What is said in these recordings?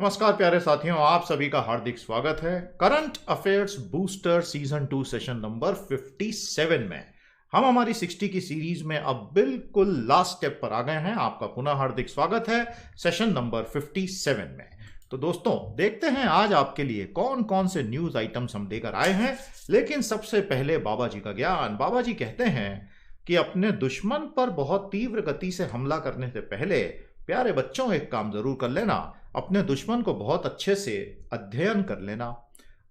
नमस्कार प्यारे साथियों, आप सभी का हार्दिक स्वागत है current affairs booster season 2 session number 57 में। हम हमारी 60 की सीरीज में अब बिल्कुल लास्ट स्टेप पर आ गए हैं। आपका पुनः हार्दिक स्वागत है सेशन नंबर 57 में। तो दोस्तों, देखते हैं आज आपके लिए कौन कौन से न्यूज आइटम्स हम लेकर आए हैं। लेकिन सबसे पहले बाबा जी का ज्ञान। बाबा जी कहते हैं कि अपने दुश्मन पर बहुत तीव्र गति से हमला करने से पहले प्यारे बच्चों एक काम जरूर कर लेना, अपने दुश्मन को बहुत अच्छे से अध्ययन कर लेना।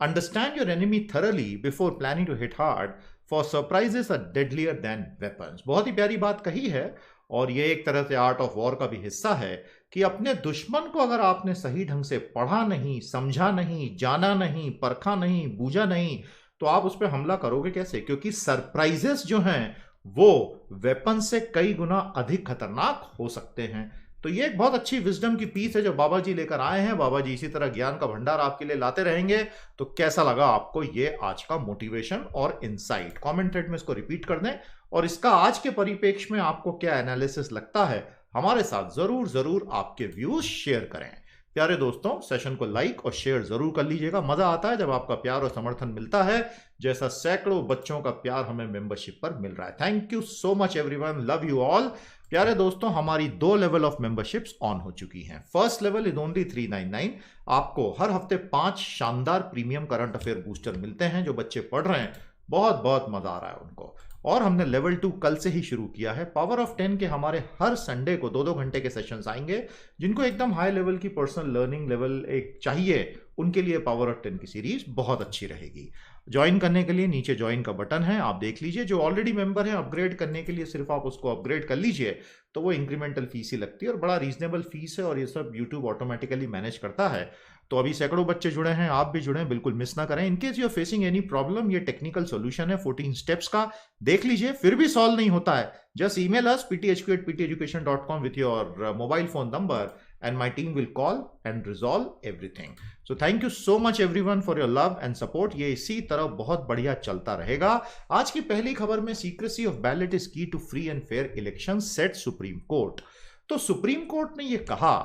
Understand your enemy thoroughly before planning to hit hard, for surprises are deadlier than weapons. बहुत ही प्यारी बात कही है और ये एक तरह से आर्ट ऑफ वॉर का भी हिस्सा है कि अपने दुश्मन को अगर आपने सही ढंग से पढ़ा नहीं, समझा नहीं, जाना नहीं, परखा नहीं, बूझा नहीं, तो आप उस पर हमला करोगे कैसे? क्योंकि सरप्राइजेस जो हैं वो वेपन से कई गुना अधिक खतरनाक हो सकते हैं। तो ये एक बहुत अच्छी विजडम की पीस है जो बाबा जी लेकर आए हैं। बाबा जी इसी तरह ज्ञान का भंडार आपके लिए लाते रहेंगे। तो कैसा लगा आपको ये आज का मोटिवेशन और इंसाइट? कमेंट थ्रेड में इसको रिपीट कर दें और इसका आज के परिप्रेक्ष्य में आपको क्या एनालिसिस लगता है हमारे साथ जरूर जरूर आपके व्यूज शेयर करें। प्यारे दोस्तों, सेशन को लाइक और शेयर जरूर कर लीजिएगा। मजा आता है जब आपका प्यार और समर्थन मिलता है, जैसा सैकड़ों बच्चों का प्यार हमें मेंबरशिप पर मिल रहा है। Thank you so much everyone, love you all. प्यारे दोस्तों, हमारी 2 लेवल ऑफ मेंबरशिप्स ऑन हो चुकी हैं। First level is only 399। आपको हर हफ्ते 5 शानदार प्रीमियम करंट अफेयर बूस्टर मिलते हैं। जो बच्चे पढ़ रहे हैं बहुत बहुत मजा आ रहा है उनको। और हमने लेवल 2 कल से ही शुरू किया है। पावर ऑफ 10 के हमारे हर संडे को 2-2 घंटे के सेशंस आएंगे। जिनको एकदम हाई लेवल की पर्सनल लर्निंग लेवल एक चाहिए, उनके लिए पावर ऑफ 10 की सीरीज बहुत अच्छी रहेगी। ज्वाइन करने के लिए नीचे ज्वाइन का बटन है, आप देख लीजिए। जो ऑलरेडी मेंबर है, अपग्रेड करने के लिए सिर्फ आप उसको अपग्रेड कर लीजिए, तो वो इंक्रीमेंटल फीस ही लगती है और बड़ा रीजनेबल फीस है और ये सब यूट्यूब ऑटोमेटिकली मैनेज करता है। तो अभी सैकड़ों बच्चे जुड़े हैं, आप भी जुड़े, बिल्कुल मिस ना करें। In case you are facing any problem, ये टेक्निकल सॉल्यूशन है 14 स्टेप्स का, देख लीजिए। फिर भी सॉल्व नहीं होता है, just email us pthq@pteducation.com with your mobile phone number and my team will call and resolve everything. So thank you so much everyone for your love and support. ये इसी तरह बहुत बढ़िया चलता रहेगा। आज की पहली खबर में secrecy of ballot is key to free and fair election, set supreme court. तो सुप्रीम कोर्ट ने ये कहा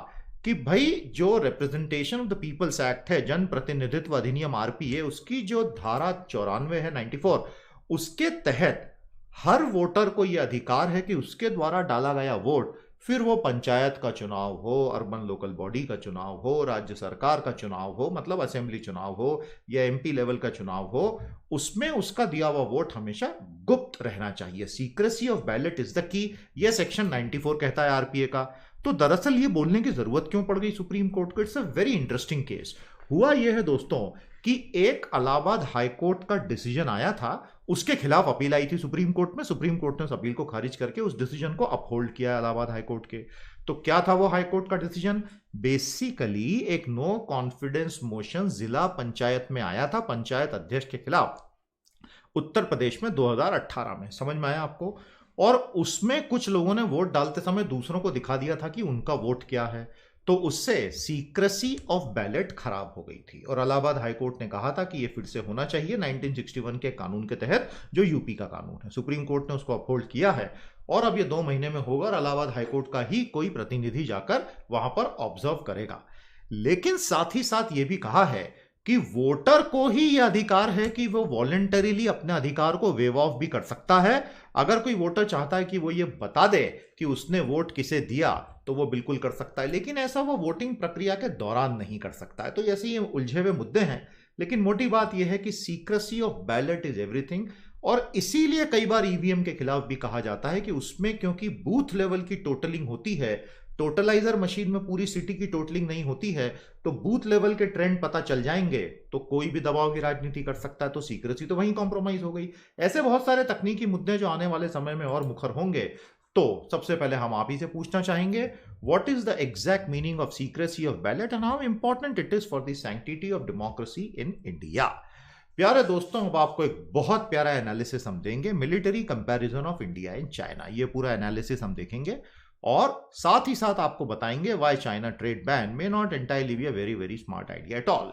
कि भाई जो representation of the people's act है, जन प्रतिनिधित्व अधिनियम आरपीए, उसकी जो धारा 94 है 94, उसके तहत हर वोटर को यह अधिकार है कि उसके द्वारा डाला गया वोट, फिर वो पंचायत का चुनाव हो, अर्बन लोकल बॉडी का चुनाव हो, राज्य सरकार का चुनाव हो, मतलब असेंबली चुनाव हो या एमपी लेवल का चुनाव हो, उसमें उसका दिया हुआ वोट हमेशा गुप्त रहना चाहिए। Secrecy of ballot is the key, यह सेक्शन 94 कहता है आरपीए का। तो दरअसल ये बोलने की जरूरत क्यों पड़ गई सुप्रीम कोर्ट को? It's a very interesting case. हुआ यह है दोस्तों कि एक इलाहाबाद हाई कोर्ट का डिसीजन आया था, उसके खिलाफ अपील आई थी सुप्रीम कोर्ट में। सुप्रीम कोर्ट ने उस अपील को खारिज करके उस डिसीजन को अपहोल्ड किया इलाहाबाद हाई कोर्ट के। तो क्या था वो हाई कोर्ट का डिसीजन? बेसिकली एक नो कॉन्फिडेंस मोशन जिला पंचायत में आया था, पंचायत अध्यक्ष के खिलाफ, उत्तर प्रदेश में 2018 में। समझ में आया आपको? और उसमें कुछ लोगों ने वोट डालते समय दूसरों को दिखा दिया था कि उनका वोट क्या है, तो उससे सीक्रेसी ऑफ बैलेट खराब हो गई थी और इलाहाबाद हाईकोर्ट ने कहा था कि यह फिर से होना चाहिए 1961 के कानून के तहत, जो यूपी का कानून है। सुप्रीम कोर्ट ने उसको अपहोल्ड किया है और अब ये 2 महीने में होगा और इलाहाबाद हाईकोर्ट का ही कोई प्रतिनिधि जाकर वहां पर ऑब्जर्व करेगा। लेकिन साथ ही साथ ये भी कहा है कि वोटर को ही यह अधिकार है कि वो वॉलंटरीली अपने अधिकार को वेव ऑफ भी कर सकता है। अगर कोई वोटर चाहता है कि वो ये बता दे कि उसने वोट किसे दिया, तो वो बिल्कुल कर सकता है, लेकिन ऐसा वो वोटिंग प्रक्रिया के दौरान नहीं कर सकता है। तो ऐसे ये उलझे हुए मुद्दे हैं, लेकिन मोटी बात यह है कि secrecy of ballot is everything. और इसीलिए कई बार ईवीएम के खिलाफ भी कहा जाता है कि उसमें क्योंकि बूथ लेवल की टोटलिंग होती है, टोटलाइजर मशीन में पूरी सिटी की टोटलिंग नहीं होती है, तो बूथ लेवल के ट्रेंड पता चल जाएंगे तो कोई भी दबाव की राजनीति कर सकता है। तो सीक्रेसी तो वहीं कॉम्प्रोमाइज हो गई। ऐसे बहुत सारे तकनीकी मुद्दे जो आने वाले समय में और मुखर होंगे। तो सबसे पहले हम आप ही से पूछना चाहेंगे, what is the exact meaning of secrecy of ballot and how important it is for the sanctity of democracy in India? प्यारे दोस्तों, अब आपको एक बहुत प्यारा एनालिसिस हम देंगे, military comparison of India and China. ये पूरा एनालिसिस हम देखेंगे और साथ ही साथ आपको बताएंगे why China trade ban may not entirely be a very very smart idea at all.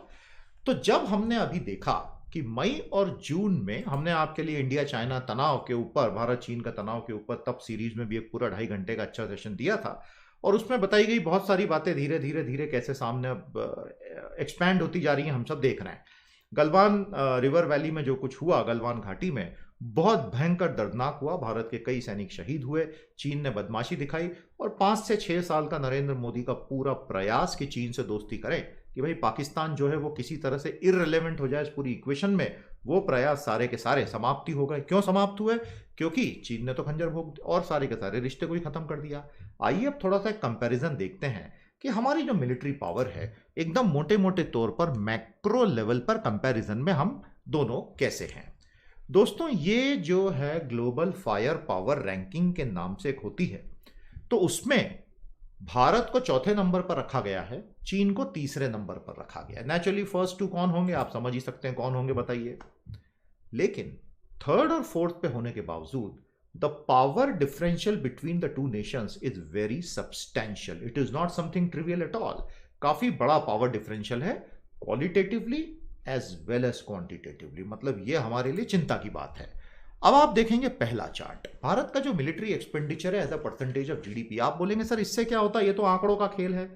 तो जब हमने अभी देखा कि मई और जून में हमने आपके लिए इंडिया चाइना तनाव के ऊपर, भारत चीन का तनाव के ऊपर, तब सीरीज में भी एक पूरा 2.5 घंटे का अच्छा सेशन दिया था। और उसमें बताई गई बहुत सारी बातें धीरे धीरे धीरे कैसे सामने अब एक्सपैंड होती जा रही हैं, हम सब देख रहे हैं। गलवान रिवर वैली में जो कुछ हुआ, गलवान घाटी में, बहुत भयंकर दर्दनाक हुआ। भारत के कई सैनिक शहीद हुए। चीन ने बदमाशी दिखाई और 5 से 6 साल का नरेंद्र मोदी का पूरा प्रयास कि चीन से दोस्ती करें, कि भाई पाकिस्तान जो है वो किसी तरह से इररिलेवेंट हो जाए इस पूरी इक्वेशन में, वो प्रयास सारे के सारे समाप्ति हो गए। क्यों समाप्त हुए? क्योंकि चीन ने तो खंजर भोग और सारे के सारे रिश्ते को ही खत्म कर दिया। आइए अब थोड़ा सा कंपैरिजन देखते हैं कि हमारी जो मिलिट्री पावर है, एकदम मोटे मोटे तौर पर मैक्रो लेवल पर कंपैरिजन में हम दोनों कैसे हैं। दोस्तों, ये जो है ग्लोबल फायर पावर रैंकिंग के नाम से एक होती है, तो उसमें भारत को चौथे नंबर पर रखा गया है, चीन को तीसरे नंबर पर रखा गया है। नेचुरली फर्स्ट टू कौन होंगे, आप समझ ही सकते हैं कौन होंगे, बताइए। लेकिन थर्ड और फोर्थ पे होने के बावजूद the power differential between the two nations is very substantial. It is not something trivial at all. काफी बड़ा पावर डिफरेंशियल है, qualitatively as well as quantitatively. मतलब ये हमारे लिए चिंता की बात है। अब आप देखेंगे पहला चार्ट, भारत का जो मिलिट्री एक्सपेंडिचर है as a percentage of GDP. आप बोलेंगे सर इससे क्या होता है, ये तो आंकड़ों का खेल है।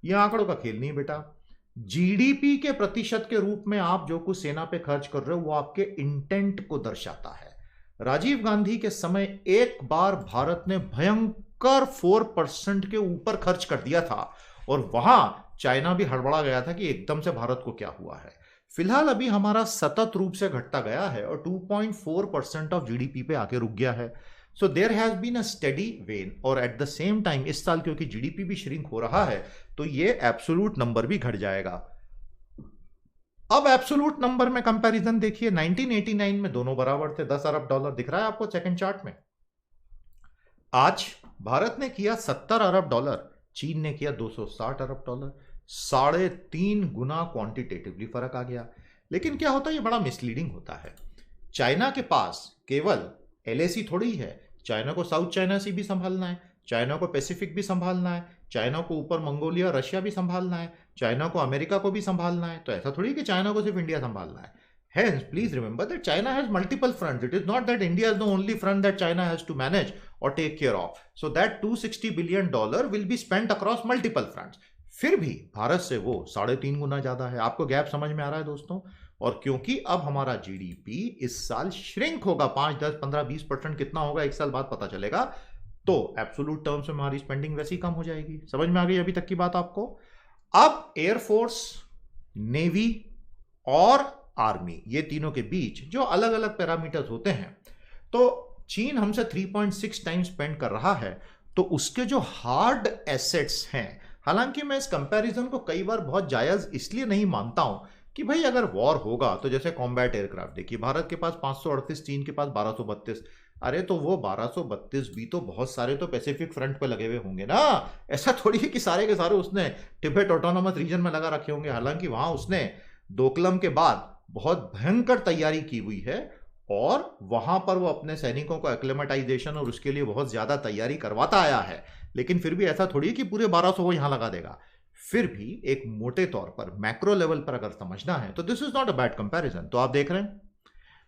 ये आंकड़ों का खेल नहीं बेटा। जीडीपी के प्रतिशत के रूप में आप जो कुछ सेना पे खर्च कर रहे हो वो आपके इंटेंट को दर्शाता है। राजीव गांधी के समय एक बार भारत ने भयंकर 4% के ऊपर खर्च कर दिया था और वहां चाइना भी हड़बड़ा गया था कि एकदम से भारत को क्या हुआ है। फिलहाल अभी हमारा सतत रूप से घटता गया है और 2.4% ऑफ जीडीपी पे आके रुक गया है। So there has been a steady wane. और एट द सेम टाइम इस साल क्योंकि जीडीपी भी श्रिंक हो रहा है तो ये एब्सोल्यूट नंबर भी घट जाएगा। अब एब्सोल्यूट नंबर में कंपैरिजन देखिए, 1989 में दोनों बराबर थे, $10 अरब दिख रहा है आपको सेकंड चार्ट में। आज भारत ने किया $70 अरब, चीन ने किया $260 अरब। 3.5 गुना क्वांटिटेटिवली फर्क आ गया। लेकिन क्या होता है, ये बड़ा मिसलीडिंग होता है। चाइना के पास केवल एलएसी थोड़ी है, चाइना को साउथ चाइना सी भी संभालना है, चाइना को पैसिफिक भी संभालना है, चाइना को ऊपर मंगोलिया रशिया भी संभालना है, चाइना को अमेरिका को भी संभालना है। तो ऐसा थोड़ी कि चाइना को सिर्फ इंडिया संभालना है। Hence, please remember that China has multiple fronts. It is not that India is the only front that China has to manage or take care of. So that $260 billion will be spent across multiple fronts. फिर भी भारत से वो 3.5 गुना ज्यादा है। आपको gap समझ में आ रहा है दोस्तों? और क्योंकि अब हमारा जीडीपी इस साल श्रिंक होगा, 5, 10, 15, 20% कितना होगा एक साल बाद पता चलेगा, तो एब्सोल्यूट टर्म्स में हमारी स्पेंडिंग वैसी कम हो जाएगी। समझ में आ गई अभी तक की बात आपको? अब एयरफोर्स, नेवी और आर्मी, ये तीनों के बीच जो अलग अलग पैरामीटर्स होते हैं, तो चीन हमसे 3.6 टाइम स्पेंड कर रहा है, तो उसके जो हार्ड एसेट्स हैं, हालांकि मैं इस कंपैरिजन को कई बार बहुत जायज इसलिए नहीं मानता हूं कि भाई अगर वॉर होगा तो जैसे कॉम्बैट एयरक्राफ्ट देखिए, भारत के पास 538, चीन के पास 1232। अरे तो वो 1232 भी तो बहुत सारे तो पैसिफिक फ्रंट पे लगे हुए होंगे ना। ऐसा थोड़ी है कि सारे के सारे उसने तिब्बत ऑटोनोमस रीजन में लगा रखे होंगे। हालांकि वहां उसने डोकलम के बाद बहुत भयंकर तैयारी की हुई है और वहां पर वो अपने सैनिकों को एक्लेमेटाइजेशन और उसके लिए बहुत ज्यादा तैयारी करवाता आया है। लेकिन फिर भी ऐसा थोड़ी है कि पूरे 1200 वो यहां लगा देगा। फिर भी एक मोटे तौर पर मैक्रो लेवल पर अगर समझना है तो this is not a bad comparison. तो आप देख रहे हैं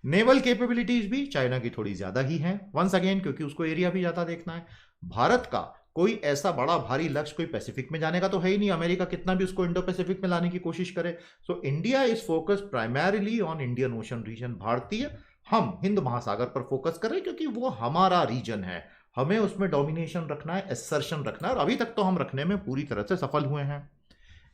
नेवल कैपेबिलिटीज भी चाइना की थोड़ी ज्यादा ही हैं, वंस अगेन क्योंकि उसको एरिया भी ज्यादा देखना है। भारत का कोई ऐसा बड़ा भारी लक्ष्य कोई पैसिफिक में जाने का तो है ही नहीं, अमेरिका कितना भी उसको इंडो पैसिफिक में लाने की कोशिश करे। So India is focused primarily on Indian Ocean region. भारतीय हम हिंद महासागर पर फोकस करें क्योंकि वो हमारा रीजन है, हमें उसमें डोमिनेशन रखना है, एसर्शन रखना है, और अभी तक तो हम रखने में पूरी तरह से सफल हुए हैं।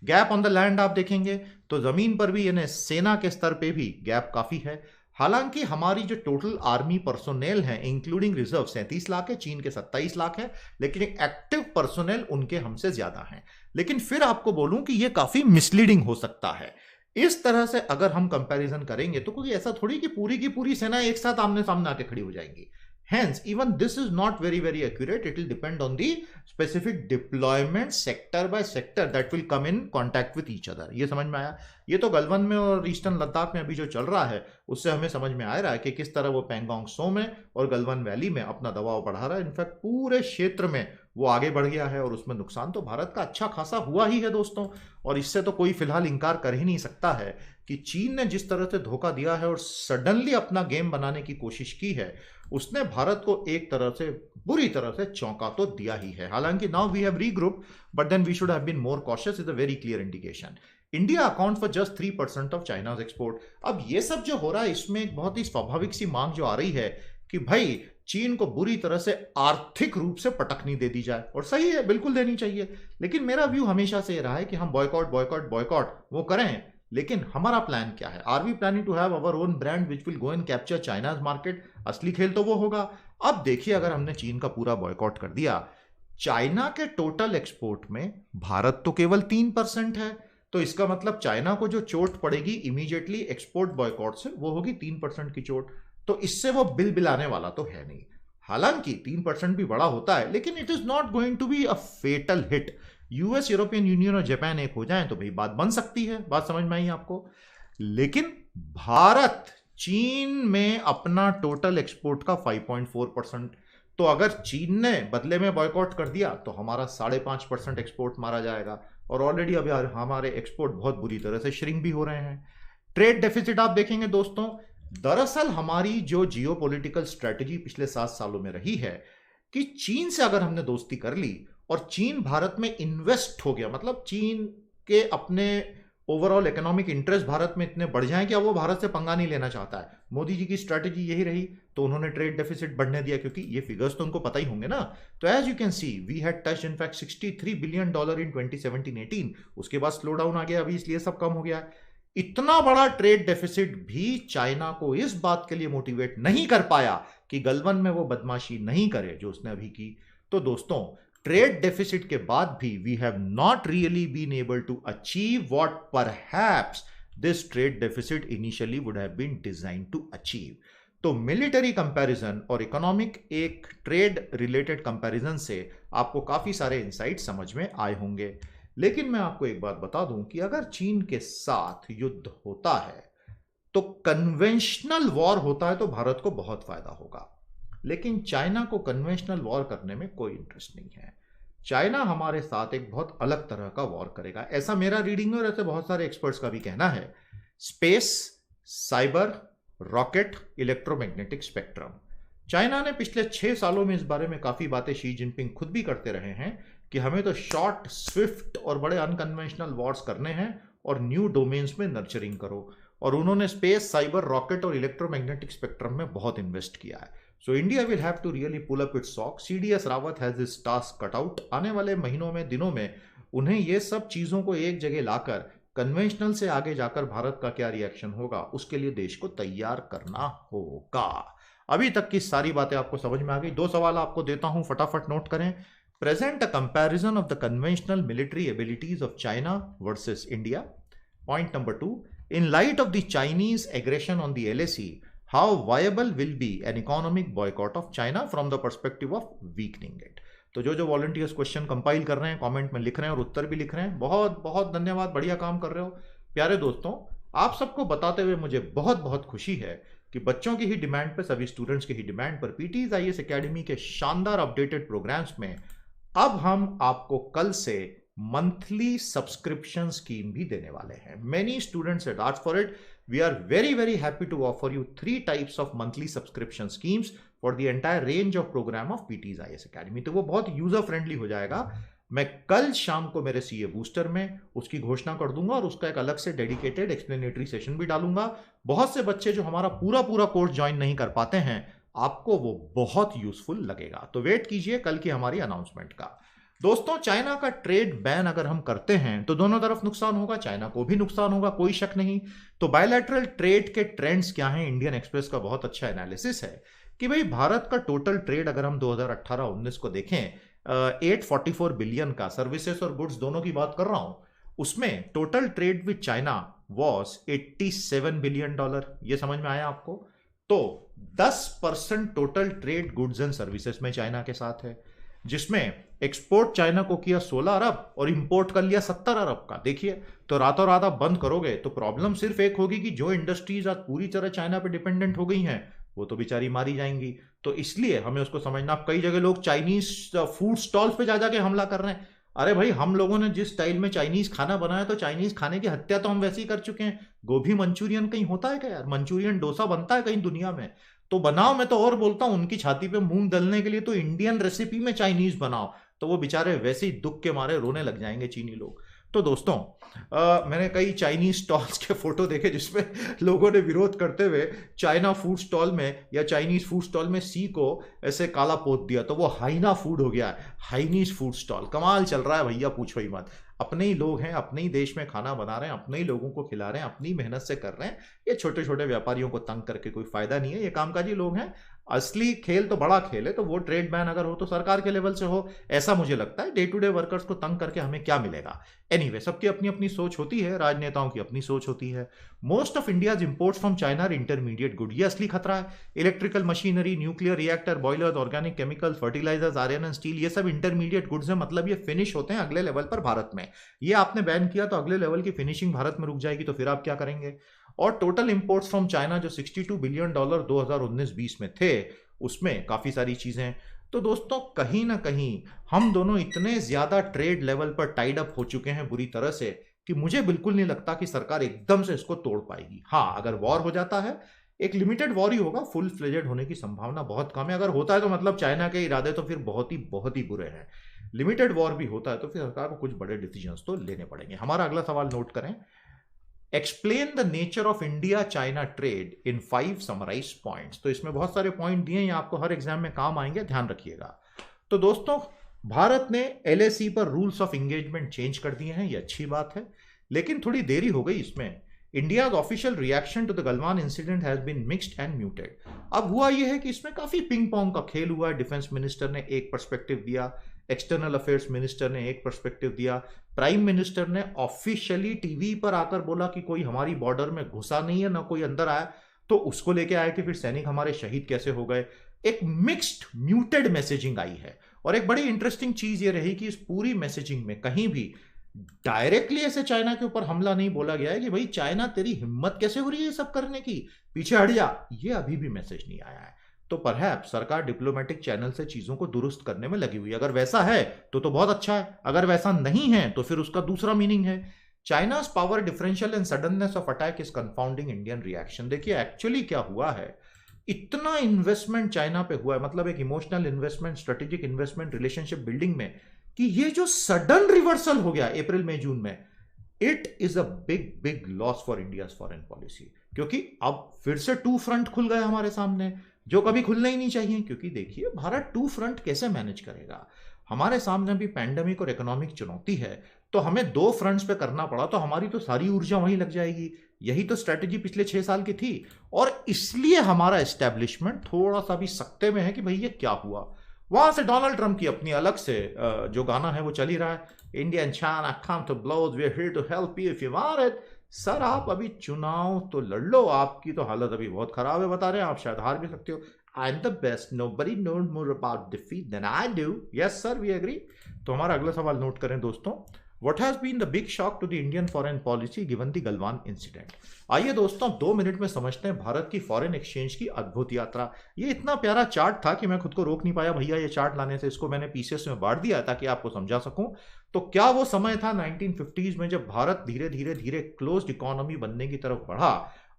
गैप ऑन द लैंड आप देखेंगे तो जमीन पर भी यानी सेना के स्तर पे भी गैप काफी है। हालांकि हमारी जो टोटल आर्मी पर्सोनेल है इंक्लूडिंग रिजर्व 37 लाख है, चीन के 27 लाख है, लेकिन एक्टिव पर्सोनेल उनके हमसे ज्यादा हैं। लेकिन फिर आपको बोलूं कि यह काफी मिसलीडिंग हो सकता है। इस तरह से अगर हम कंपैरिजन करेंगे तो कोई ऐसा थोड़ी कि पूरी की पूरी सेना एक साथ आमने सामने आके खड़ी हो जाएंगी। Hence, even this is not very, very accurate. It will depend on the specific deployment sector by sector that will come in contact with each other. ये समझ में आया? ये तो गलवान में और ईस्टर्न लद्दाख में अभी जो चल रहा है उससे हमें समझ में आ रहा है कि किस तरह वो पैंगोंग सो में और गलवान वैली में अपना दबाव बढ़ा रहा है। इनफैक्ट पूरे क्षेत्र में वो आगे बढ़ गया है और उसमें नुकसान तो भारत का अच्छा खासा हुआ ही है दोस्तों। और इससे तो कोई फिलहाल इंकार कर ही नहीं सकता है कि चीन ने जिस तरह से धोखा दिया है और सडनली अपना गेम बनाने की कोशिश की है, उसने भारत को एक तरह से बुरी तरह से चौंका तो दिया ही है। हालांकि now we have regroup, but then we should have been more cautious, is a very clear indication. India account for just 3% of China's export. अब ये सब जो हो रहा है, इसमें एक बहुत ही स्वाभाविक सी मांग जो आ रही है कि भाई चीन को बुरी तरह से आर्थिक रूप से पटकनी दे दी जाए, और सही है, बिल्कुल देनी चाहिए। लेकिन मेरा व्यू हमेशा से रहा है कि हम बॉयकॉट बॉयकॉट बॉयकॉट वो करें, लेकिन हमारा प्लान क्या है? Are we planning to have our own brand which will go and capture China's market? असली खेल तो वो होगा। अब देखिए, अगर हमने चीन का पूरा बॉयकॉट कर दिया, चाइना के टोटल एक्सपोर्ट में भारत तो केवल 3% है, तो इसका मतलब चाइना को जो चोट पड़ेगी इमीडिएटली एक्सपोर्ट बॉयकॉट से, वो होगी 3% की चोट। तो इससे वो बिल बिलाने वाला तो है नहीं। हालांकि 3% भी बड़ा होता है, लेकिन it is not going to be a fatal hit. US, European Union और जापान एक हो जाएं तो भाई बात बन सकती है। बात समझ में आई आपको? लेकिन भारत चीन में अपना टोटल एक्सपोर्ट का 5.4%, तो अगर चीन ने बदले में बॉयकॉट कर दिया तो हमारा 5.5% एक्सपोर्ट मारा जाएगा, और ऑलरेडी अभी हमारे एक्सपोर्ट बहुत बुरी तरह से श्रिंक भी हो रहे हैं। ट्रेड डेफिसिट आप देखेंगे दोस्तों, दरअसल हमारी जो जियोपॉलिटिकल स्ट्रेटजी पिछले 7 सालों में रही है कि चीन से अगर हमने दोस्ती कर ली और चीन भारत में इन्वेस्ट हो गया, मतलब चीन के अपने ओवरऑल इकोनॉमिक इंटरेस्ट भारत में इतने बढ़ जाएं कि अब वो भारत से पंगा नहीं लेना चाहता है। मोदी जी की स्ट्रेटजी यही रही, तो उन्होंने ट्रेड डेफिसिट बढ़ने दिया, क्योंकि ये फिगर्स तो उनको पता ही होंगे ना। तो as you can see, we had touch in fact $63 billion in 2017-18। उसके बाद स्लो डाउन आ गया अभी, इसलिए सब कम हो गया। इतना बड़ा ट्रेड डेफिसिट भी चाइना को इस बात के लिए मोटिवेट नहीं कर पाया कि गलवान में वो बदमाशी नहीं करे जो उसने अभी की। तो दोस्तों, ट्रेड डेफिसिट के बाद भी we have not really been able to achieve what perhaps this trade deficit initially would have been design to achieve. तो मिलिटरी कंपैरिजन और इकोनॉमिक एक ट्रेड रिलेटेड कंपैरिजन से आपको काफी सारे इंसाइट समझ में आए होंगे। लेकिन मैं आपको एक बात बता दूं कि अगर चीन के साथ युद्ध होता है तो कन्वेंशनल वॉर होता है तो भारत को बहुत फायदा होगा, लेकिन चाइना को कन्वेंशनल वॉर करने में कोई इंटरेस्ट नहीं है। चाइना हमारे साथ एक बहुत अलग तरह का वॉर करेगा, ऐसा मेरा रीडिंग है और ऐसे बहुत सारे एक्सपर्ट्स का भी कहना है। Space, cyber, rocket, electromagnetic spectrum. China ने पिछले 6 सालों में इस बारे में काफी बातें शी जिनपिंग खुद भी करते रहे हैं कि हमें तो शॉर्ट, स्विफ्ट और बड़े अनकन्वेंशनल वॉर्स करने हैं और न्यू डोमेन्स में नर्चरिंग करो, और उन्होंने स्पेस, साइबर, रॉकेट और इलेक्ट्रोमैग्नेटिक स्पेक्ट्रम में बहुत इन्वेस्ट किया है। So India will have to really pull up its socks. CDS Rawat has this task cut out. आने वाले महीनों में, दिनों में उन्हें ये सब चीजों को एक जगह लाकर कन्वेंशनल से आगे जाकर भारत का क्या रिएक्शन होगा, उसके लिए देश को तैयार करना होगा। अभी तक की सारी बातें आपको समझ में आ गई? 2 सवाल आपको देता हूं, फटाफट नोट करें। Present a comparison of the conventional military abilities of China versus India. Point number 2, in light of the Chinese aggression on the LAC, how viable will be an economic boycott of China from the perspective of weakening it? तो जो volunteers question compile कर रहे हैं, comment में लिख रहे हैं और उत्तर भी लिख रहे हैं, बहुत बहुत धन्यवाद, बढ़िया काम कर रहे हो प्यारे दोस्तों। आप सबको बताते हुए मुझे बहुत बहुत खुशी है कि बच्चों की ही डिमांड पर, सभी स्टूडेंट्स की ही डिमांड पर पीटीज आईएएस एकेडमी के शानदार अपडेटेड प्रोग्राम्स में अब हम आपको कल से मंथली सब्सक्रिप्शन स्कीम भी देने वाले हैं। Many students had asked for it. We are very very happy to offer you 3 types of monthly subscription schemes for the entire range of program of PT's IAS academy. तो वो बहुत user friendly हो जाएगा। मैं कल शाम को मेरे सीए बूस्टर में उसकी घोषणा कर दूंगा और उसका एक अलग से डेडिकेटेड एक्सप्लेनेटरी सेशन भी डालूंगा। बहुत से बच्चे जो हमारा पूरा पूरा कोर्स ज्वाइन नहीं कर पाते हैं, आपको वो बहुत यूजफुल लगेगा। तो वेट कीजिए कल की हमारी अनाउंसमेंट का। दोस्तों, चाइना का ट्रेड बैन अगर हम करते हैं तो दोनों तरफ नुकसान होगा, चाइना को भी नुकसान होगा, कोई शक नहीं। तो बायलैटरल ट्रेड के ट्रेंड्स क्या हैं? इंडियन एक्सप्रेस का बहुत अच्छा एनालिसिस है कि भाई भारत का टोटल ट्रेड अगर हम 2018-19 को देखें, 844 बिलियन का, सर्विसेज और गुड्स दोनों की बात कर रहा हूं, उसमें total trade with China was $87 billion. ये समझ में आया आपको? तो 10% total trade goods and services में चाइना के साथ है, जिसमें एक्सपोर्ट चाइना को किया 16 अरब और इंपोर्ट कर लिया 70 अरब का। देखिए, तो रातों रात आप बंद करोगे तो प्रॉब्लम सिर्फ एक होगी कि जो इंडस्ट्रीज आज पूरी तरह चाइना पे डिपेंडेंट हो गई हैं वो तो बेचारी मारी जाएंगी। तो इसलिए हमें उसको समझना। अब कई जगह लोग चाइनीज फूड स्टॉल्स पे जा जाके हमला कर रहे हैं। अरे भाई, हम लोगों ने जिस स्टाइल में चाइनीज खाना बनाया, तो चाइनीज खाने की हत्या तो हम वैसे ही कर चुके हैं। गोभी मंचूरियन कहीं होता है क्या यार? मंचूरियन डोसा बनता है कहीं दुनिया में? तो बनाओ। मैं तो और बोलता हूं, उनकी छाती पे मूंग दलने के लिए तो इंडियन रेसिपी में चाइनीज बनाओ। तो वो बेचारे वैसे ही दुख के मारे रोने लग जाएंगे चीनी लोग। तो दोस्तों, मैंने कई चाइनीज स्टॉल्स के फोटो देखे जिसमें लोगों ने विरोध करते हुए चाइना फूड स्टॉल में या चाइनीज फूड स्टॉल में सी को ऐसे काला पोत दिया, तो वो हाइना फूड हो गया है, हाइनीज फूड स्टॉल। कमाल चल रहा है भैया, पूछो ही मत। अपने ही लोग हैं, अपने ही देश में खाना बना रहे हैं, अपने ही लोगों को खिला रहे हैं, अपनी मेहनत से कर रहे हैं। ये छोटे छोटे व्यापारियों को तंग करके कोई फायदा नहीं है। ये कामकाजी लोग हैं। असली खेल तो बड़ा खेल है, तो वो ट्रेड बैन अगर हो तो सरकार के लेवल से हो, ऐसा मुझे लगता है। डे टू डे वर्कर्स को तंग करके हमें क्या मिलेगा? एनीवे, सबकी अपनी अपनी सोच होती है, राजनेताओं की अपनी सोच होती है। Most of India's imports from China are intermediate good. ये असली खतरा है। Electrical machinery, nuclear reactor, boilers, organic chemicals, fertilisers, iron and steel, ये सब इंटरमीडिएट गुड्स है। मतलब ये फिनिश होते हैं अगले लेवल पर भारत में। ये आपने बैन किया तो अगले लेवल की फिनिशिंग भारत में रुक जाएगी, तो फिर आप क्या करेंगे? और टोटल इंपोर्ट्स फ्रॉम चाइना जो $62 बिलियन 2019-20 में थे, उसमें काफी सारी चीजें। तो दोस्तों, कहीं ना कहीं हम दोनों इतने ज्यादा ट्रेड लेवल पर टाइड अप हो चुके हैं बुरी तरह से, कि मुझे बिल्कुल नहीं लगता कि सरकार एकदम से इसको तोड़ पाएगी। हाँ, अगर वॉर हो जाता है, एक लिमिटेड वॉर ही होगा, फुल फ्लेजेड होने की संभावना बहुत कम है। अगर होता है तो मतलब चाइना के इरादे तो फिर बहुत ही बुरे हैं। लिमिटेड वॉर भी होता है तो फिर सरकार को कुछ बड़े डिसीजंस तो लेने पड़ेंगे। हमारा अगला सवाल नोट करें। Explain the nature of India China trade in 5 summarise points. तो इसमें बहुत सारे पॉइंट दिए हैं, आपको हर एग्जाम में काम आएंगे, ध्यान रखिएगा। तो दोस्तों, भारत ने LAC पर रूल्स ऑफ एंगेजमेंट चेंज कर दिए हैं, ये अच्छी बात है, लेकिन थोड़ी देरी हो गई इसमें। India's official reaction to the Galwan incident has been mixed and muted. अब हुआ यह है कि इसमें काफी पिंग पोंग का खेल हुआ है। डिफेंस मिनिस्टर ने एक पर्सपेक्टिव दिया, एक्सटर्नल अफेयर्स मिनिस्टर ने एक पर्सपेक्टिव दिया, प्राइम मिनिस्टर ने ऑफिशियली टीवी पर आकर बोला कि कोई हमारी बॉर्डर में घुसा नहीं है, ना कोई अंदर आया, तो उसको लेके आए कि फिर सैनिक हमारे शहीद कैसे हो गए। एक मिक्स्ड म्यूटेड मैसेजिंग आई है। और एक बड़ी इंटरेस्टिंग चीज ये रही कि इस पूरी मैसेजिंग में कहीं भी डायरेक्टली ऐसे चाइना के ऊपर हमला नहीं बोला गया है कि भाई चाइना तेरी हिम्मत कैसे हो रही है ये सब करने की, पीछे हट जा। ये अभी भी मैसेज नहीं आया है। तो परहैप्स सरकार डिप्लोमेटिक चैनल से चीजों को दुरुस्त करने में लगी हुई है। अगर वैसा है तो बहुत अच्छा है, अगर वैसा नहीं है तो फिर उसका दूसरा मीनिंग है। चाइना's power differential and suddenness of attack is confounding Indian reaction. देखिए एक्चुअली क्या हुआ है, इतना इन्वेस्टमेंट चाइना पे हुआ है, मतलब एक emotional investment, strategic investment, relationship building में, कि ये जो सडन रिवर्सल हो गया अप्रैल मई जून में, it is a big loss for India's foreign policy. क्योंकि अब फिर से 2 फ्रंट खुल गए हमारे सामने, जो कभी खुलना ही नहीं चाहिए। क्योंकि देखिए, भारत 2 फ्रंट कैसे मैनेज करेगा? हमारे सामने भी पैंडेमिक और इकोनॉमिक चुनौती है, तो हमें 2 फ्रंट्स पे करना पड़ा, तो हमारी तो सारी ऊर्जा वहीं लग जाएगी। यही तो स्ट्रेटेजी पिछले 6 साल की थी। और इसलिए हमारा एस्टेब्लिशमेंट थोड़ा सा भी सकते में है कि भाई ये क्या हुआ। वहां से डोनाल्ड ट्रंप की अपनी अलग से जो गाना है वो चल ही रहा है, Indian China come to blows, we are here to help you if you want it. Sir, आप अभी चुनाव तो लड़ लो, आपकी तो हालत अभी बहुत खराब है, बता रहे हैं, आप शायद हार भी सकते हो। I'm the best. Nobody knows more about defeat than I do. Yes, sir, we agree. तो हमारा अगला सवाल नोट करें दोस्तों। What has been the big shock to the Indian foreign policy given the Galwan incident? आइए दोस्तों, 2 minute में समझते हैं भारत की फॉरेन एक्सचेंज की अद्भुत यात्रा। ये इतना प्यारा चार्ट था कि मैं खुद को रोक नहीं पाया भैया ये चार्ट लाने से। इसको मैंने पीसेस में बांट दिया ताकि आपको समझा सकूं। तो क्या वो समय था 1950s में जब भारत धीरे धीरे क्लोज्ड इकोनॉमी बनने की तरफ बढ़ा,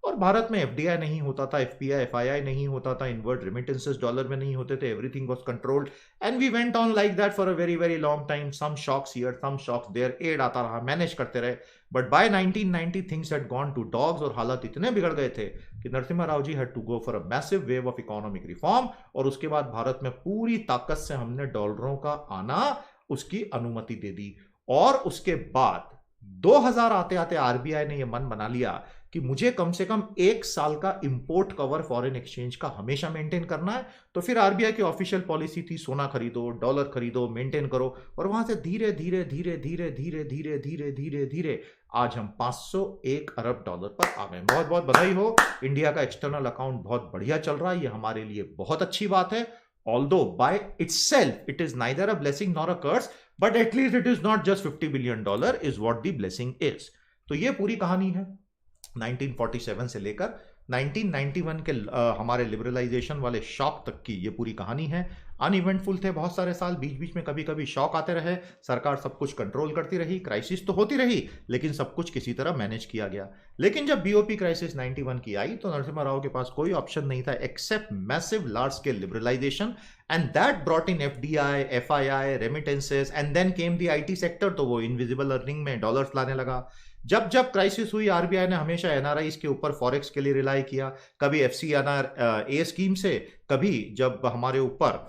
और भारत में FDI नहीं होता था, FPI FII नहीं होता था, इनवर्ड रेमिटेंसेस डॉलर में नहीं होते थे, everything was controlled, and we went on like that for a very long time. Some shocks here, some shocks there, एड आता रहा, मैनेज करते रहे। But by 1990 things had gone to dogs, और हालात इतने बिगड़ गए थे कि Narasimha Rao ji had to go for a massive wave of economic reform. और उसके बाद भारत में पूरी ताकत से हमने डॉलरों का आना, उसकी अनुमति दे दी। और उसके बाद 2000 आते आते RBI ने यह मन बना लिया कि मुझे कम से कम 1 साल का इंपोर्ट कवर फॉरेन एक्सचेंज का हमेशा मेंटेन करना है। तो फिर RBI की ऑफिशियल पॉलिसी थी, सोना खरीदो, डॉलर खरीदो, मेंटेन करो। और वहां से धीरे धीरे आज हम 501 अरब डॉलर पर आ गए। बहुत बहुत बधाई हो, इंडिया का एक्सटर्नल अकाउंट बहुत बढ़िया चल रहा है, ये हमारे लिए बहुत अच्छी बात है। Although by itself it is neither a blessing nor a curse, but at least it is not just $50 billion is what the blessing is. तो ये पूरी कहानी है 1947 से लेकर 1991 के हमारे लिबरलाइजेशन वाले शॉक तक की ये पूरी कहानी है। अनइवेंटफुल थे बहुत सारे साल, बीच बीच में कभी कभी शॉक आते रहे, सरकार सब कुछ कंट्रोल करती रही, क्राइसिस तो होती रही, लेकिन सब कुछ किसी तरह मैनेज किया गया। लेकिन जब बीओपी क्राइसिस 91 की आई तो नरसिम्हा राव के पास कोई ऑप्शन नहीं था except massive large scale liberalisation, and that brought in FDI, FII, remittances, and then came the IT sector. तो वो इनविजिबल अर्निंग में डॉलर्स लाने लगा। जब जब क्राइसिस हुई, आरबीआई ने हमेशा एनआरआईज के ऊपर फॉरेक्स के लिए रिलाई किया, कभी एफसीएनआर ए स्कीम से, कभी जब हमारे ऊपर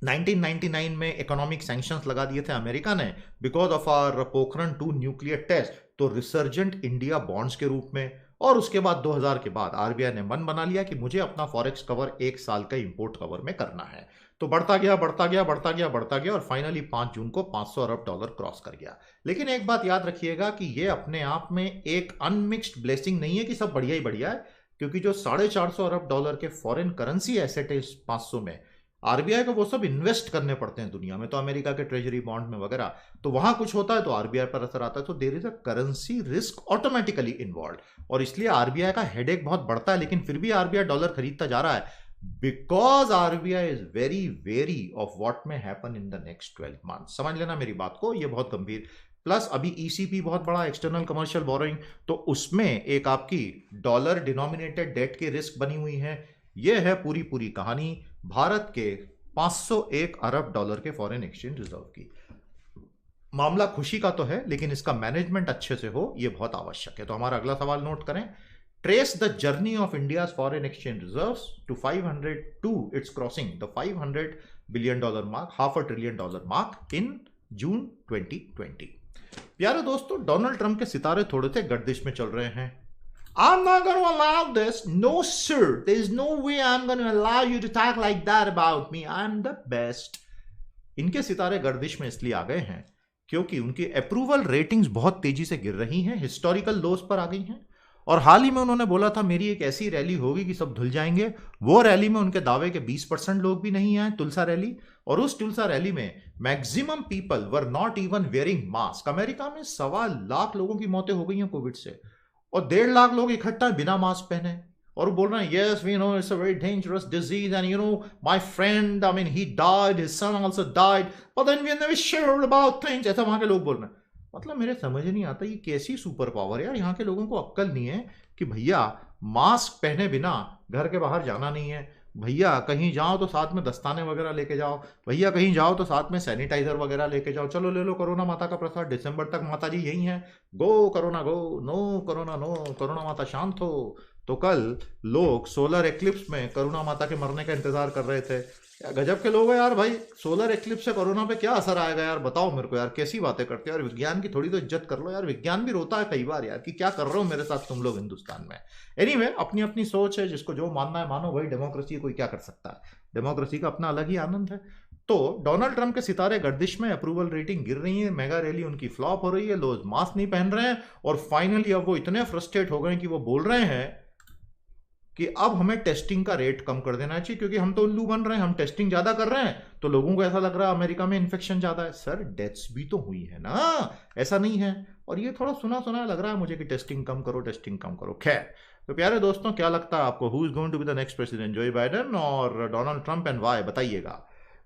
1999 में इकोनॉमिक सैंक्शंस लगा दिए थे अमेरिका ने because of our Pokhran 2 nuclear test, तो रिसर्जेंट इंडिया बॉन्ड्स के रूप में। और उसके बाद 2000 के बाद आरबीआई ने मन बना लिया कि मुझे अपना फॉरेक्स कवर 1 साल का इंपोर्ट कवर में करना है। तो बढ़ता गया बढ़ता गया बढ़ता गया बढ़ता गया और फाइनली 5 जून को 500 अरब डॉलर क्रॉस कर गया। लेकिन एक बात याद रखिएगा कि ये अपने आप में एक अनमिक्स्ड ब्लेसिंग नहीं है कि सब बढ़िया ही बढ़िया है, क्योंकि जो 450 अरब डॉलर के फॉरेन करेंसी एसेट है इस 500 में, आरबीआई को वो सब इन्वेस्ट करने पड़ते हैं दुनिया में, तो अमेरिका के ट्रेजरी बॉन्ड में वगैरह, तो वहां कुछ होता है तो आरबीआई पर असर आता है, तो there is a currency risk automatically involve, और इसलिए आरबीआई का हेडेक बहुत बढ़ता है। लेकिन फिर भी आरबीआई डॉलर खरीदता जा रहा है because RBI is very very of what may happen in the next 12 month. समझ लेना मेरी बात को, ये बहुत गंभीर। प्लस अभी ईसीपी बहुत बड़ा, एक्सटर्नल कमर्शियल बोरोइंग, तो उसमें एक आपकी डॉलर डिनोमिनेटेड डेट की रिस्क बनी हुई है। यह है पूरी पूरी कहानी भारत के 501 अरब डॉलर के फॉरेन एक्सचेंज रिजर्व की। मामला खुशी का तो है, लेकिन इसका मैनेजमेंट अच्छे से हो यह बहुत आवश्यक है। तो हमारा अगला सवाल नोट करें, trace the journey of India foreign exchange reserves to 500 to its crossing the $500 billion mark, $500 trillion mark in June 2020। प्यारे दोस्तों, डोनाल्ड ट्रंप के सितारे थोड़े से गर्दिश में चल रहे हैं। I'm not going to allow this. No, sir. There's no way I'm going to allow you to talk like that about me. I'm the best. इनके सितारे गर्दिश में इसलिए आ गए हैं क्योंकि उनकी अप्रूवल रेटिंग्स बहुत तेजी से गिर रही हैं, हिस्टोरिकल लोस पर आ गई हैं। और हाल ही में उन्होंने बोला था मेरी एक ऐसी रैली होगी कि सब धुल जाएंगे। वो रैली में उनके दावे के 20% लोग भी नहीं आए, तुलसा रैली। और उस तुलसा रैली में maximum people were not even wearing mask. America में 1.25 लाख लोगों की मौतें हो गई हैं कोविड से, और 1.5 लाख लोग इकट्ठा बिना मास्क पहने, और बोल रहे हैं yes we know it's a very dangerous disease and you know my friend I mean he died, his son also died, but then we are never sure about things. ऐसा वहां के लोग बोल रहे हैं। मतलब मेरे समझ नहीं आता ये कैसी सुपर पावर है यार। यहाँ के लोगों को अक्ल नहीं है कि भैया मास्क पहने बिना घर के बाहर जाना नहीं है, भैया कहीं जाओ तो साथ में दस्ताने वगैरह लेके जाओ, भैया कहीं जाओ तो साथ में सैनिटाइजर वगैरह लेके जाओ। चलो ले लो कोरोना माता का प्रसाद, दिसंबर तक माता जी यही हैं, go corona go, no corona no, corona माता शांत हो। तो कल लोग सोलर एक्लिप्स में कोरोना माता के मरने का इंतजार कर रहे थे। गजब के लोग हैं यार भाई। सोलर एक्लिप्स से कोरोना पे क्या असर आएगा यार, बताओ मेरे को यार, कैसी बातें करते हो यार। विज्ञान की थोड़ी तो इज्जत कर लो यार। विज्ञान भी रोता है कई बार यार कि क्या कर रहे हो मेरे साथ तुम लोग हिंदुस्तान में। एनीवे, अपनी अपनी सोच है, जिसको जो मानना है मानो, भाई डेमोक्रेसी कोई क्या कर सकता है, डेमोक्रेसी का अपना अलग ही आनंद है। तो डोनाल्ड ट्रंप के सितारे गर्दिश में, अप्रूवल रेटिंग गिर रही है, मेगा रैली उनकी फ्लॉप हो रही है, लोग मास्क नहीं पहन रहे हैं, और फाइनली अब वो इतने फ्रस्ट्रेट हो गए कि वो बोल रहे हैं कि अब हमें टेस्टिंग का रेट कम कर देना चाहिए, क्योंकि हम तो उल्लू बन रहे हैं, हम टेस्टिंग ज्यादा कर रहे हैं तो लोगों को ऐसा लग रहा है अमेरिका में इन्फेक्शन ज्यादा है। सर डेथ्स भी तो हुई है ना, ऐसा नहीं है। और ये थोड़ा सुना सुना लग रहा है मुझे कि टेस्टिंग कम करो, टेस्टिंग कम करो। खैर, तो प्यारे दोस्तों, क्या लगता है आपको, who is going to be the next president, Joe Biden और डोनाल्ड ट्रंप, एंड वाई, बताइएगा।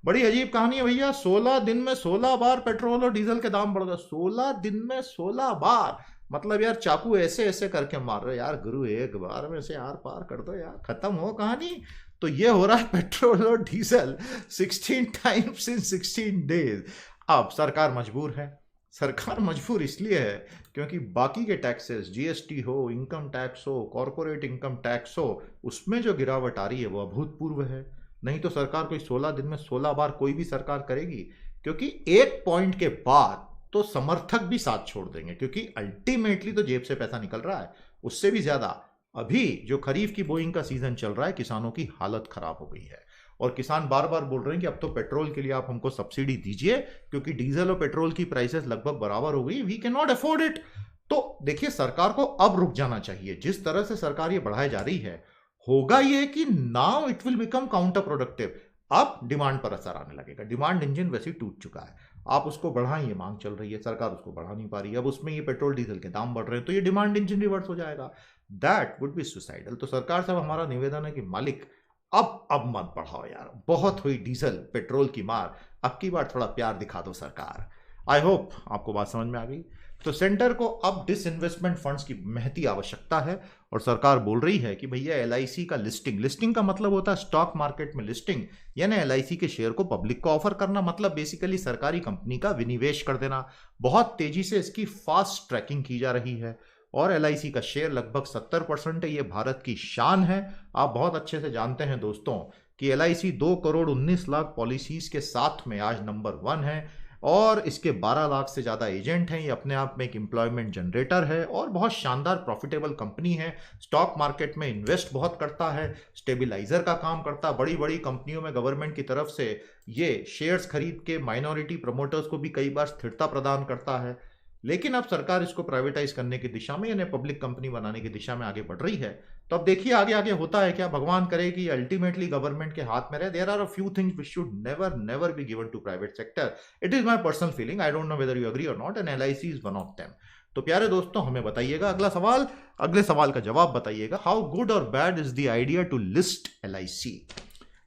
बड़ी अजीब कहानी है भैया। 16 दिन में 16 बार पेट्रोल और डीजल के दाम बढ़ गए। 16 दिन में 16 बार, मतलब यार चाकू ऐसे ऐसे करके मार रहे यार। गुरु एक बार में से आर पार कर दो यार, खत्म हो कहानी। तो ये हो रहा है पेट्रोल और डीजल 16 टाइम्स इन 16 डेज। अब सरकार मजबूर है। सरकार मजबूर इसलिए है क्योंकि बाकी के टैक्सेस, जीएसटी हो, इनकम टैक्स हो, कॉर्पोरेट इनकम टैक्स हो, उसमें जो गिरावट आ रही है वो अभूतपूर्व है। नहीं तो सरकार कोई 16 दिन में 16 बार कोई भी सरकार करेगी, क्योंकि एक पॉइंट के बाद तो समर्थक भी साथ छोड़ देंगे, क्योंकि अल्टीमेटली तो जेब से पैसा निकल रहा है। उससे भी ज्यादा अभी जो खरीफ की बोइंग का सीजन चल रहा है, किसानों की हालत खराब हो गई है, और किसान बार बार बोल रहे हैं कि अब तो पेट्रोल के लिए आप हमको सब्सिडी दीजिए, क्योंकि डीजल और पेट्रोल की प्राइसेस लगभग बराबर हो गई, we can not afford it. तो देखिए, सरकार को अब रुक जाना चाहिए। जिस तरह से सरकार ये बढ़ाई जा रही है, होगा ये कि now it will become counter productive. अब डिमांड पर असर आने लगेगा। डिमांड इंजन वैसे ही टूट चुका है, आप उसको बढ़ाइए, मांग चल रही है, सरकार उसको बढ़ा नहीं पा रही है। अब उसमें ये पेट्रोल डीजल के दाम बढ़ रहे हैं, तो ये डिमांड इंजन रिवर्स हो जाएगा। That would be suicidal. तो सरकार साहब हमारा निवेदन है कि मालिक अब मत बढ़ाओ यार, बहुत हुई डीजल पेट्रोल की मार, अब की बार थोड़ा प्यार दिखा दो सरकार। आई होप आपको बात समझ में आ गई। तो सेंटर को अब डिसइन्वेस्टमेंट फंड्स की महती आवश्यकता है और सरकार बोल रही है कि भैया एलआईसी का लिस्टिंग का मतलब होता है स्टॉक मार्केट में लिस्टिंग, यानी एलआईसी के शेयर को पब्लिक को ऑफर करना, मतलब बेसिकली सरकारी कंपनी का विनिवेश कर देना। बहुत तेजी से इसकी फास्ट ट्रैकिंग की जा रही है और एलआईसी का शेयर लगभग 70% है। ये भारत की शान है। आप बहुत अच्छे से जानते हैं दोस्तों कि एलआईसी 2 करोड़ 19 लाख पॉलिसीज के साथ में आज नंबर 1 है और इसके 12 लाख से ज़्यादा एजेंट हैं। ये अपने आप में एक एम्प्लॉयमेंट जनरेटर है और बहुत शानदार प्रॉफिटेबल कंपनी है। स्टॉक मार्केट में इन्वेस्ट बहुत करता है, स्टेबिलाइजर का काम करता है। बड़ी बड़ी कंपनियों में गवर्नमेंट की तरफ से ये शेयर्स खरीद के माइनॉरिटी प्रमोटर्स को भी कई बार स्थिरता प्रदान करता है। लेकिन अब सरकार इसको प्राइवेटाइज करने की दिशा में यानी पब्लिक कंपनी बनाने की दिशा में आगे बढ़ रही है। तो अब देखिए आगे आगे होता है क्या। भगवान करे कि अल्टीमेटली गवर्नमेंट के हाथ में रहे। There are a few things which should never be given to private sector. It is my personal feeling, I don't know whether you agree or not, and LIC is one of them. तो प्यारे दोस्तों हमें बताइएगा अगले सवाल का जवाब बताइएगा। हाउ गुड और bad is the idea to list LIC.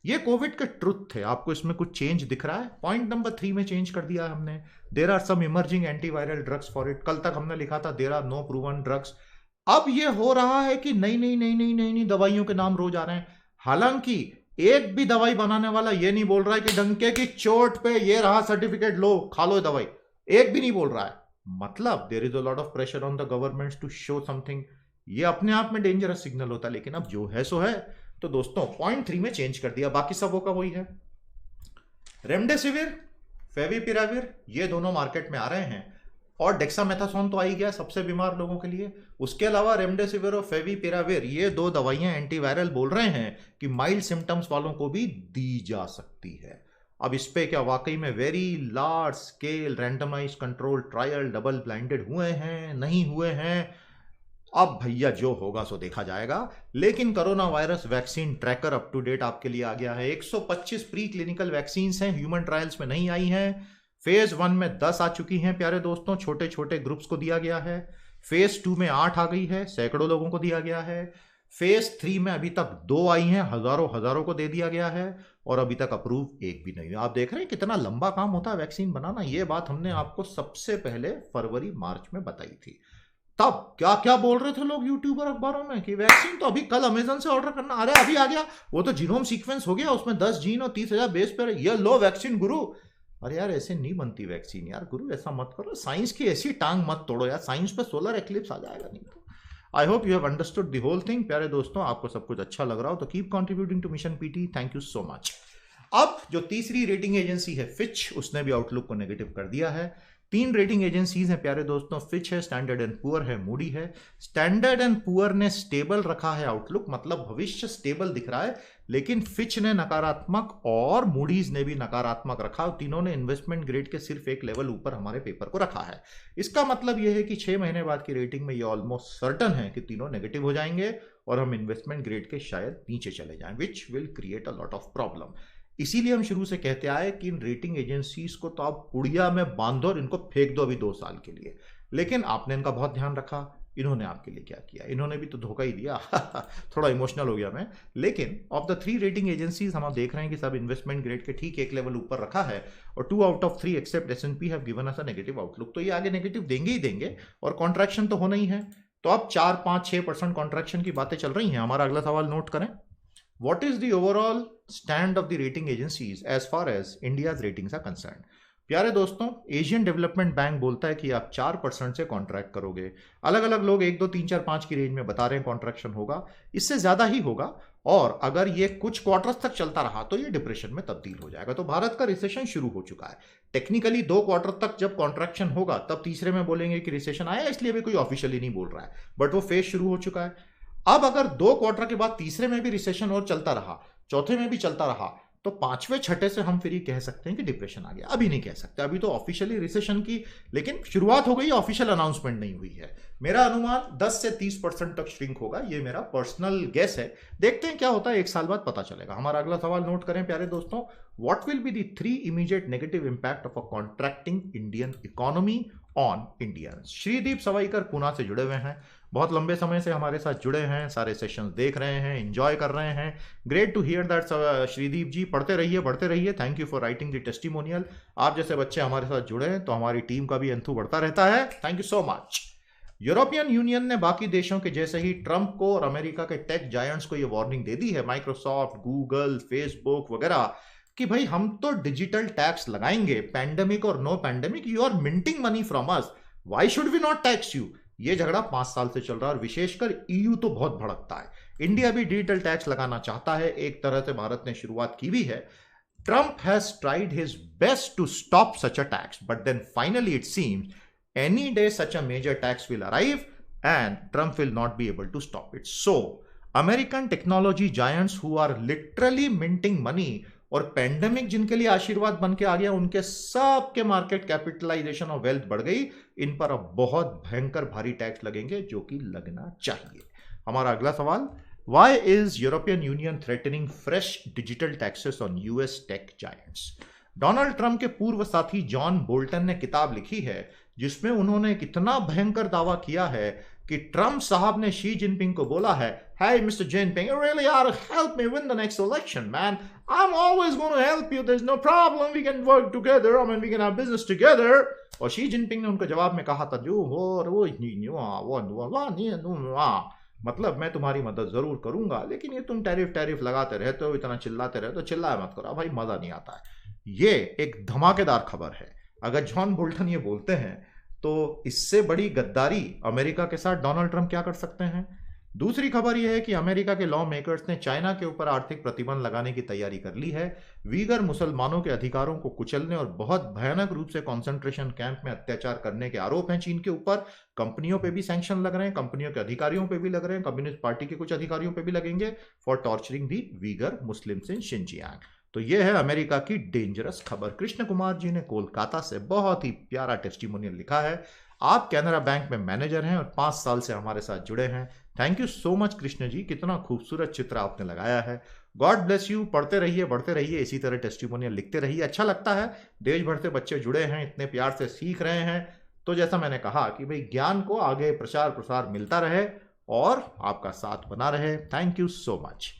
ये कोविड का ट्रुथ है। आपको इसमें कुछ चेंज दिख रहा है? पॉइंट नंबर 3 में चेंज कर दिया है हमने। There are some emerging antiviral drugs for it. कल तक हमने लिखा था there are no proven drugs. अब ये हो रहा है कि नई दवाइयों के नाम रोज आ रहे हैं। हालांकि एक भी दवाई बनाने वाला ये नहीं बोल रहा है कि डंके की चोट पे ये रहा सर्टिफिकेट, लो खा लो दवाई, एक भी नहीं बोल रहा है। मतलब there is a lot of pressure on the government to show something. ये अपने आप में डेंजरस सिग्नल होता है, लेकिन अब जो है सो है। तो दोस्तों पॉइंट 3 में चेंज कर दिया, बाकी सब का वही है। रेमडेसिविर, फेविपिराविर ये दोनों मार्केट में आ रहे हैं और डेक्सामेथासोन तो आ ही गया सबसे बीमार लोगों के लिए। उसके अलावा रेमडेसिविर और फेविपिराविर ये 2 दवाइयां एंटीवायरल बोल रहे हैं कि माइल्ड सिम्टम्स वालों को भी दी जा सकती है। अब इस पे क्या वाकई में very large scale randomise control trial double blinded हुए हैं, नहीं हुए हैं? अब भैया जो होगा सो देखा जाएगा। लेकिन corona virus vaccine tracker up to date आपके लिए आ गया है। 125 प्री क्लिनिकल वैक्सीन हैं, ह्यूमन ट्रायल्स में नहीं आई हैं। फेज 1 में 10 आ चुकी हैं प्यारे दोस्तों, छोटे छोटे ग्रुप्स को दिया गया है। फेज 2 में 8 आ गई है, सैकड़ों लोगों को दिया गया है। फेज 3 में अभी तक 2 आई हैं, हजारों को दे दिया गया है और अभी तक अप्रूव एक भी नहीं है। आप देख रहे हैं कितना लंबा काम होता है वैक्सीन बनाना। ये बात हमने आपको सबसे पहले फरवरी मार्च में बताई थी। तब क्या क्या बोल रहे थे लोग यूट्यूबर अखबारों में कि वैक्सीन तो अभी कल अमेजन से ऑर्डर करना, अरे अभी आ गया, वो तो जीनोम सीक्वेंस हो गया, उसमें 10 जीन और 30,000 बेस पर ये लो वैक्सीन गुरु। अरे यार ऐसे नहीं बनती वैक्सीन यार गुरु, ऐसा मत करो, साइंस की ऐसी टांग मत तोड़ो यार, साइंस पे सोलर एक्लिप्स आ जाएगा नहीं तो। I hope you have understood the whole thing. प्यारे दोस्तों आपको सब कुछ अच्छा लग रहा हो तो keep contributing to mission PT, thank you so much. अब जो तीसरी रेटिंग एजेंसी है फिच, उसने भी आउटलुक को नेगेटिव कर दिया है। 3 रेटिंग एजेंसीज हैं प्यारे दोस्तों, फिच है, स्टैंडर्ड एंड पुअर है, मूडी है। स्टैंडर्ड एंड पुअर ने स्टेबल रखा है आउटलुक, मतलब भविष्य स्टेबल दिख रहा है, लेकिन फिच ने नकारात्मक और मूडीज ने भी नकारात्मक रखा। तीनों ने इन्वेस्टमेंट ग्रेड के सिर्फ एक लेवल ऊपर हमारे पेपर को रखा है। इसका मतलब यह है कि 6 महीने बाद की रेटिंग में ये ऑलमोस्ट सर्टन है कि तीनों नेगेटिव हो जाएंगे और हम इन्वेस्टमेंट ग्रेड के शायद नीचे चले जाएं, which will create a lot of problem. इसीलिए हम शुरू से कहते आए कि इन रेटिंग एजेंसीज को तो आप पुड़िया में बांधो और इनको फेंक दो अभी 2 साल के लिए। लेकिन आपने इनका बहुत ध्यान रखा। इन्होंने आपके लिए क्या किया? इन्होंने भी तो धोखा ही दिया। थोड़ा इमोशनल हो गया मैं। लेकिन ऑफ द 3 रेटिंग एजेंसीज हम देख रहे हैं कि सब इन्वेस्टमेंट ग्रेड के ठीक एक लेवल ऊपर रखा है और 2 out of 3 except S&P have given us a negative outlook. तो ये आगे नेगेटिव देंगे ही देंगे और कॉन्ट्रैक्शन तो होना ही है। तो अब 4-5-6% कॉन्ट्रैक्शन की बातें चल रही हैं। हमारा अगला सवाल नोट करें। What is the overall stand of the rating agencies as far as India's ratings are concerned? प्यारे दोस्तों, एशियन डेवलपमेंट बैंक बोलता है कि आप 4% से कॉन्ट्रैक्ट करोगे। अलग अलग लोग 1, 2, 3, 4, 5 की रेंज में बता रहे हैं कॉन्ट्रैक्शन होगा, इससे ज्यादा ही होगा और अगर ये कुछ क्वार्टर्स तक चलता रहा तो ये डिप्रेशन में तब्दील हो जाएगा। तो भारत का रिसेशन शुरू हो चुका है। टेक्निकली 2 क्वार्टर तक जब कॉन्ट्रैक्शन होगा तब तीसरे में बोलेंगे कि रिसेशन आया, इसलिए भी कोई ऑफिशियली नहीं बोल रहा है, बट वो फेज शुरू हो चुका है। अब अगर 2 क्वार्टर के बाद तीसरे में भी रिसेशन और चलता रहा, चौथे में भी चलता रहा, तो 5वें 6ठे से हम फिर ये कह सकते हैं कि डिप्रेशन आ गया। अभी नहीं कह सकते, अभी तो ऑफिशियली रिसेशन की लेकिन शुरुआत हो गई, ऑफिशियल अनाउंसमेंट नहीं हुई है। मेरा अनुमान 10 से 30% तक श्रिंक होगा, ये मेरा पर्सनल गेस है। देखते हैं क्या होता है, 1 साल बाद पता चलेगा। हमारा अगला सवाल नोट करें प्यारे दोस्तों। What will be the 3 immediate negative impact of a contracting Indian economy on Indians? Shreedeep Sawaikar Pune से जुड़े हुए हैं, बहुत लंबे समय से हमारे साथ जुड़े हैं, सारे सेशंस देख रहे हैं, एंजॉय कर रहे हैं। Great to here that Shreedeep जी, पढ़ते रहिए बढ़ते रहिए। Thank you for writing the testimonial. आप जैसे बच्चे हमारे साथ जुड़े हैं तो हमारी टीम का भी एंथू बढ़ता रहता है। Thank you so much. European union ने बाकी देशों के जैसे ही ट्रंप को और अमेरिका के टेक जायंट्स को यह वार्निंग दे दी है, माइक्रोसॉफ्ट, गूगल, फेसबुक वगैरह, कि भाई हम तो डिजिटल टैक्स लगाएंगे, पैंडेमिक और no pandemic, you are minting money from us, why should we not tax you. ये झगड़ा 5 साल से चल रहा है और विशेषकर ईयू तो बहुत भड़कता है। इंडिया भी डिजिटल टैक्स लगाना चाहता है, एक तरह से भारत ने शुरुआत की भी है। Trump has tried his best to stop such a tax, but then finally it seems any day such a major tax will arrive and Trump will not be able to stop it. So, American technology giants who are literally minting money और pandemic जिनके लिए आशीर्वाद बन के आ गया, उनके सबके market capitalisation और वेल्थ बढ़ गई, इन पर अब बहुत भयंकर भारी टैक्स लगेंगे, जो कि लगना चाहिए। हमारा अगला सवाल, Why is European Union threatening fresh digital taxes on US tech giants? Donald Trump के पूर्व साथी जॉन बोल्टन ने किताब लिखी है जिसमें उन्होंने कितना भयंकर दावा किया है कि ट्रंप साहब ने शी जिनपिंग को बोला है, Hey Mr. Jinping, you really ought to help me win the next election, man. I'm always going to help you. There's no problem. We can work together. I mean, we can have business together. और Xi Jinping ने उनके जवाब में कहा था, जो हो वो मतलब मैं तुम्हारी मदद जरूर करूंगा, लेकिन ये तुम टैरिफ लगाते रहते हो, इतना चिल्लाते रहते हो, चिल्लाया मत करो भाई, मजा नहीं आता है। ये एक धमाकेदार खबर है। अगर जॉन बोल्टन ये बोलते हैं तो इससे बड़ी गद्दारी अमेरिका के साथ डोनाल्ड ट्रंप क्या कर सकते हैं। दूसरी खबर यह है कि अमेरिका के लॉ मेकर्स ने चाइना के ऊपर आर्थिक प्रतिबंध लगाने की तैयारी कर ली है। वीगर मुसलमानों के अधिकारों को कुचलने और बहुत भयानक रूप से कंसंट्रेशन कैंप में अत्याचार करने के आरोप हैं चीन के ऊपर। कंपनियों पे भी सैंक्शन लग रहे हैं, कंपनियों के अधिकारियों पे भी लग रहे हैं, कम्युनिस्ट पार्टी के कुछ अधिकारियों पे भी लगेंगे for torturing the Uyghur Muslims in Xinjiang. तो यह है अमेरिका की डेंजरस खबर। कृष्ण कुमार जी ने कोलकाता से बहुत ही प्यारा टेस्टिमोनियल लिखा है। आप कैनरा बैंक में मैनेजर हैं और 5 साल से हमारे साथ जुड़े हैं। Thank you so much Krishna ji, कितना खूबसूरत चित्र आपने लगाया है। गॉड ब्लेस यू, पढ़ते रहिए बढ़ते रहिए, इसी तरह टेस्टिमोनियल लिखते रहिए। अच्छा लगता है, देश भर से बच्चे जुड़े हैं, इतने प्यार से सीख रहे हैं। तो जैसा मैंने कहा कि भाई ज्ञान को आगे प्रचार प्रसार मिलता रहे और आपका साथ बना रहे। Thank you so much.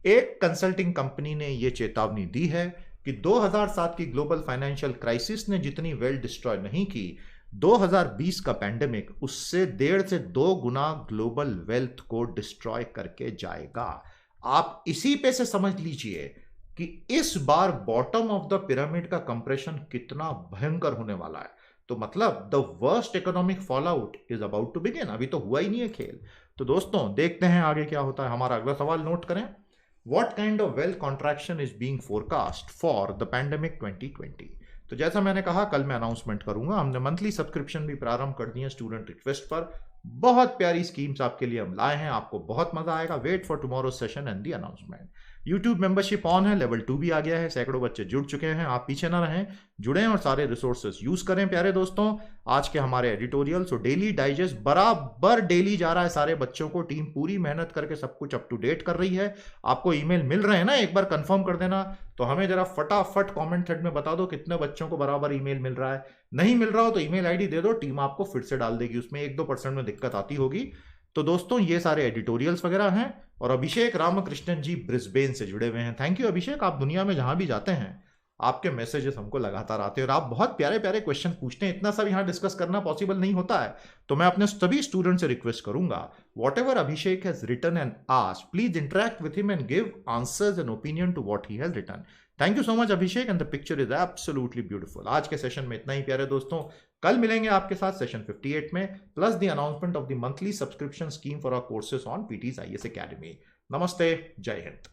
एक कंसल्टिंग कंपनी ने यह चेतावनी दी है कि 2007 की ग्लोबल फाइनेंशियल क्राइसिस ने जितनी वेल्थ डिस्ट्रॉय नहीं की, 2020 का पैंडेमिक उससे 1.5 से 2 गुना ग्लोबल वेल्थ को डिस्ट्रॉय करके जाएगा। आप इसी पे से समझ लीजिए कि इस बार बॉटम ऑफ द पिरामिड का कंप्रेशन कितना भयंकर होने वाला है। तो मतलब the worst economic fall out is about to begin. अभी तो हुआ ही नहीं है खेल। तो दोस्तों देखते हैं आगे क्या होता है। हमारा अगला सवाल नोट करें, What kind of wealth contraction is being forecast for the pandemic 2020? तो जैसा मैंने कहा कल मैं अनाउंसमेंट करूंगा। हमने मंथली सब्सक्रिप्शन भी प्रारंभ कर दी है स्टूडेंट रिक्वेस्ट पर। बहुत प्यारी स्कीम्स आपके लिए हम लाए हैं, आपको बहुत मजा आएगा। Wait for tomorrow session and the announcement. YouTube membership on है, लेवल 2 भी आ गया है, सैकड़ों बच्चे जुड़ चुके हैं। आप पीछे ना रहें, जुड़ें और सारे रिसोर्सेज यूज करें। प्यारे दोस्तों, आज के हमारे एडिटोरियल्स और डेली डाइजेस्ट बराबर डेली जा रहा है सारे बच्चों को। टीम पूरी मेहनत करके सब कुछ अप टू डेट कर रही है। आपको ईमेल मिल रहे हैं ना, एक बार कंफर्म कर देना। तो हमें जरा फटाफट कमेंट थ्रेड में बता दो कितने बच्चों को बराबर ईमेल मिल रहा है। नहीं मिल रहा हो तो ईमेल आईडी दे दो, टीम आपको फिर से डाल देगी। उसमें 1-2% में दिक्कत आती होगी। तो दोस्तों ये सारे एडिटोरियल्स वगैरह हैं। और अभिषेक रामकृष्णन जी ब्रिस्बेन से जुड़े हुए हैं। थैंक यू अभिषेक, आप दुनिया में जहां भी जाते हैं आपके मैसेजेस हमको लगातार आते हैं और आप बहुत प्यारे प्यारे क्वेश्चन पूछते हैं। इतना सब यहाँ डिस्कस करना पॉसिबल नहीं होता है। तो मैं अपने सभी स्टूडेंट से रिक्वेस्ट करूंगा, whatever Abhishek has written and asked, please interact with him and give answers and opinion to what he has written. Thank you so much Abhishek and the picture is absolutely beautiful. आज के session में इतना ही प्यारे दोस्तों। कल मिलेंगे आपके साथ सेशन 58 में, plus the announcement of the monthly subscription scheme for our courses on PT's IAS academy. नमस्ते, जय हिंद।